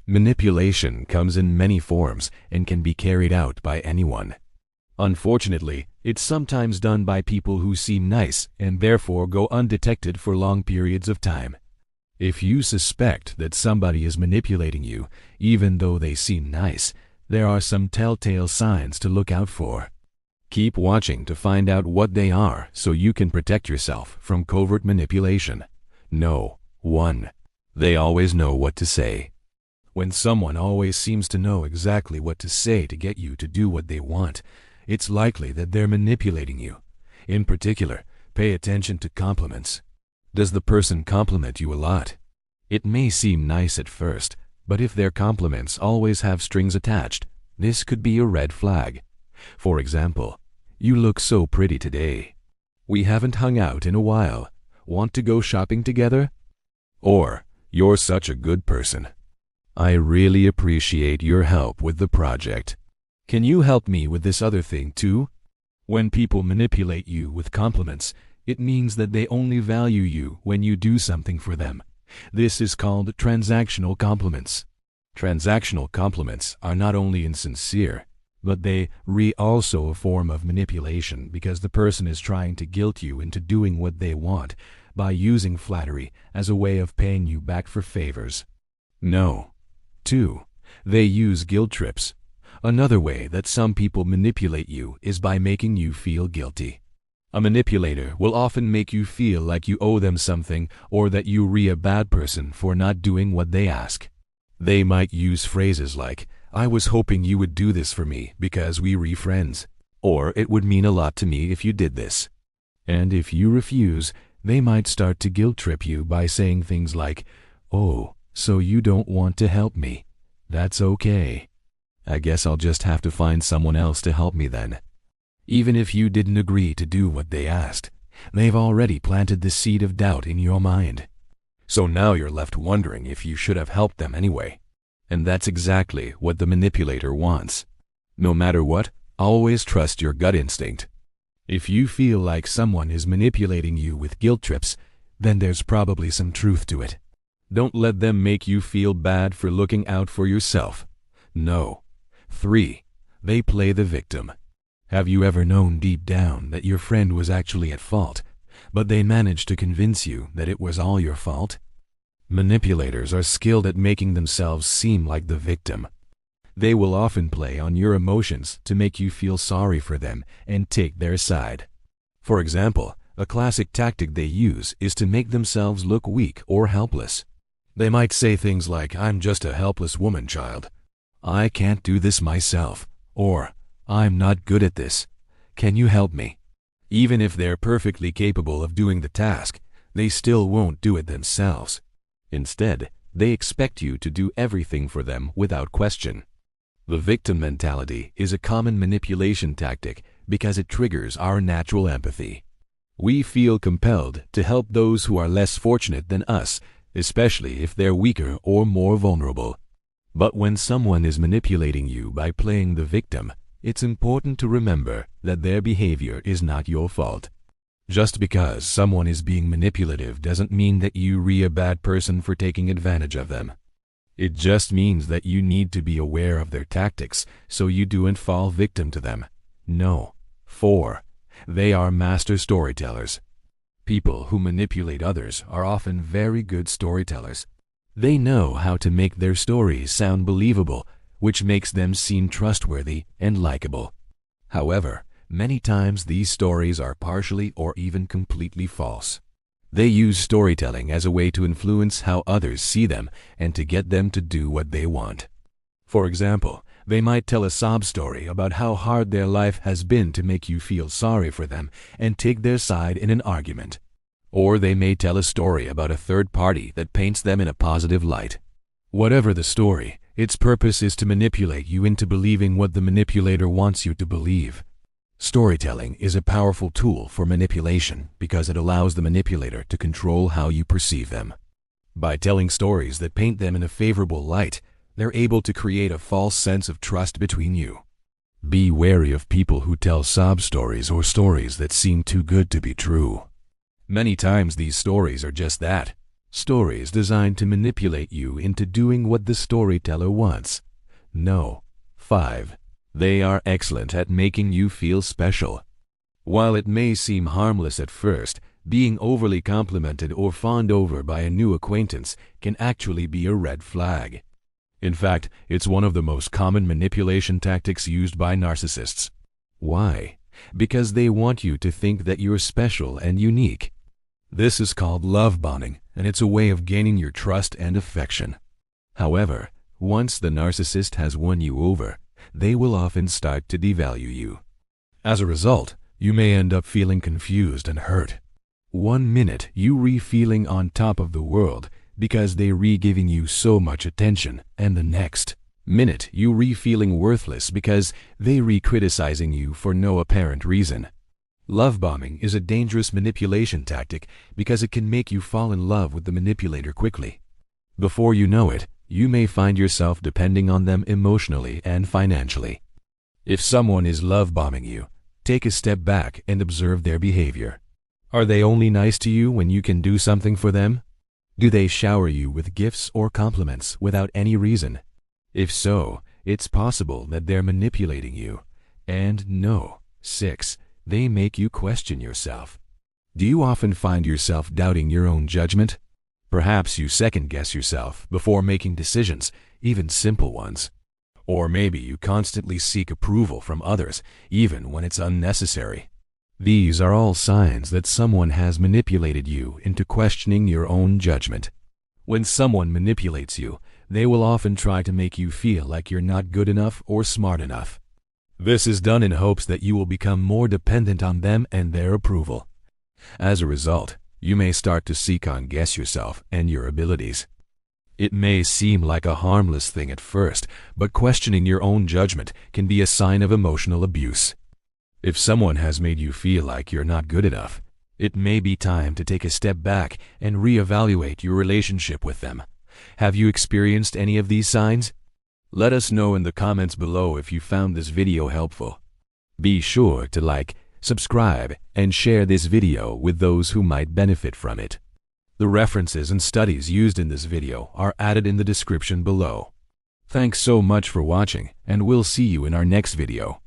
Manipulation comes in many forms and can be carried out by anyone. Unfortunately, it's sometimes done by people who seem nice and therefore go undetected for long periods of time. If you suspect that somebody is manipulating you, even though they seem nice, there are some telltale signs to look out for. Keep watching to find out what they are so you can protect yourself from covert manipulation. No. 1. They always know what to say. When someone always seems to know exactly what to say to get you to do what they want, it's likely that they're manipulating you. In particular, pay attention to compliments. Does the person compliment you a lot? It may seem nice at first, but if their compliments always have strings attached, this could be a red flag. For example, "You look so pretty today." "We haven't hung out in a while. Want to go shopping together?" Or, "You're such a good person. I really appreciate your help with the project. Can you help me with this other thing too?" When people manipulate you with compliments, it means that they only value you when you do something for them. This is called transactional compliments. Transactional compliments are not only insincere, but they also a form of manipulation because the person is trying to guilt you into doing what they want by using flattery as a way of paying you back for favors. No. 2. They use guilt trips. Another way that some people manipulate you is by making you feel guilty. A manipulator will often make you feel like you owe them something or that you're a bad person for not doing what they ask. They might use phrases like, "I was hoping you would do this for me because we're friends," or "It would mean a lot to me if you did this." And if you refuse, they might start to guilt trip you by saying things like, "Oh, so you don't want to help me? That's okay. I guess I'll just have to find someone else to help me then." Even if you didn't agree to do what they asked, they've already planted the seed of doubt in your mind. So now you're left wondering if you should have helped them anyway. And that's exactly what the manipulator wants. No matter what, always trust your gut instinct. If you feel like someone is manipulating you with guilt trips, then there's probably some truth to it. Don't let them make you feel bad for looking out for yourself. No. 3. They play the victim. Have you ever known deep down that your friend was actually at fault, but they managed to convince you that it was all your fault? Manipulators are skilled at making themselves seem like the victim. They will often play on your emotions to make you feel sorry for them and take their side. For example, a classic tactic they use is to make themselves look weak or helpless. They might say things like, "I'm just a helpless woman, child. I can't do this myself," or "I'm not good at this. Can you help me?" Even if they're perfectly capable of doing the task, they still won't do it themselves. Instead, they expect you to do everything for them without question. The victim mentality is a common manipulation tactic because it triggers our natural empathy. We feel compelled to help those who are less fortunate than us, especially if they're weaker or more vulnerable. But when someone is manipulating you by playing the victim, it's important to remember that their behavior is not your fault. Just because someone is being manipulative doesn't mean that you're a bad person for taking advantage of them. It just means that you need to be aware of their tactics so you don't fall victim to them. No. 4. They are master storytellers. People who manipulate others are often very good storytellers. They know how to make their stories sound believable, which makes them seem trustworthy and likable. However, many times these stories are partially or even completely false. They use storytelling as a way to influence how others see them and to get them to do what they want. For example, they might tell a sob story about how hard their life has been to make you feel sorry for them and take their side in an argument. Or they may tell a story about a third party that paints them in a positive light. Whatever the story, its purpose is to manipulate you into believing what the manipulator wants you to believe. Storytelling is a powerful tool for manipulation because it allows the manipulator to control how you perceive them. By telling stories that paint them in a favorable light, they're able to create a false sense of trust between you. Be wary of people who tell sob stories or stories that seem too good to be true. Many times these stories are just that. Stories designed to manipulate you into doing what the storyteller wants. No. 5. They are excellent at making you feel special. While it may seem harmless at first, being overly complimented or fawned over by a new acquaintance can actually be a red flag. In fact, it's one of the most common manipulation tactics used by narcissists. Why? Because they want you to think that you're special and unique. This is called love bombing, and it's a way of gaining your trust and affection. However, once the narcissist has won you over, they will often start to devalue you. As a result, you may end up feeling confused and hurt. 1 minute you re-feeling on top of the world because they re-giving you so much attention, and the next minute you re-feeling worthless because they re-criticizing you for no apparent reason. Love bombing is a dangerous manipulation tactic because it can make you fall in love with the manipulator quickly. Before you know it, you may find yourself depending on them emotionally and financially. If someone is love bombing you, take a step back and observe their behavior. Are they only nice to you when you can do something for them? Do they shower you with gifts or compliments without any reason? If so, it's possible that they're manipulating you. And no. 6. They make you question yourself. Do you often find yourself doubting your own judgment? Perhaps you second-guess yourself before making decisions, even simple ones. Or maybe you constantly seek approval from others, even when it's unnecessary. These are all signs that someone has manipulated you into questioning your own judgment. When someone manipulates you, they will often try to make you feel like you're not good enough or smart enough. This is done in hopes that you will become more dependent on them and their approval. As a result, you may start to second-guess yourself and your abilities. It may seem like a harmless thing at first, but questioning your own judgment can be a sign of emotional abuse. If someone has made you feel like you're not good enough, it may be time to take a step back and reevaluate your relationship with them. Have you experienced any of these signs? Let us know in the comments below if you found this video helpful. Be sure to like, subscribe, and share this video with those who might benefit from it. The references and studies used in this video are added in the description below. Thanks so much for watching, and we'll see you in our next video.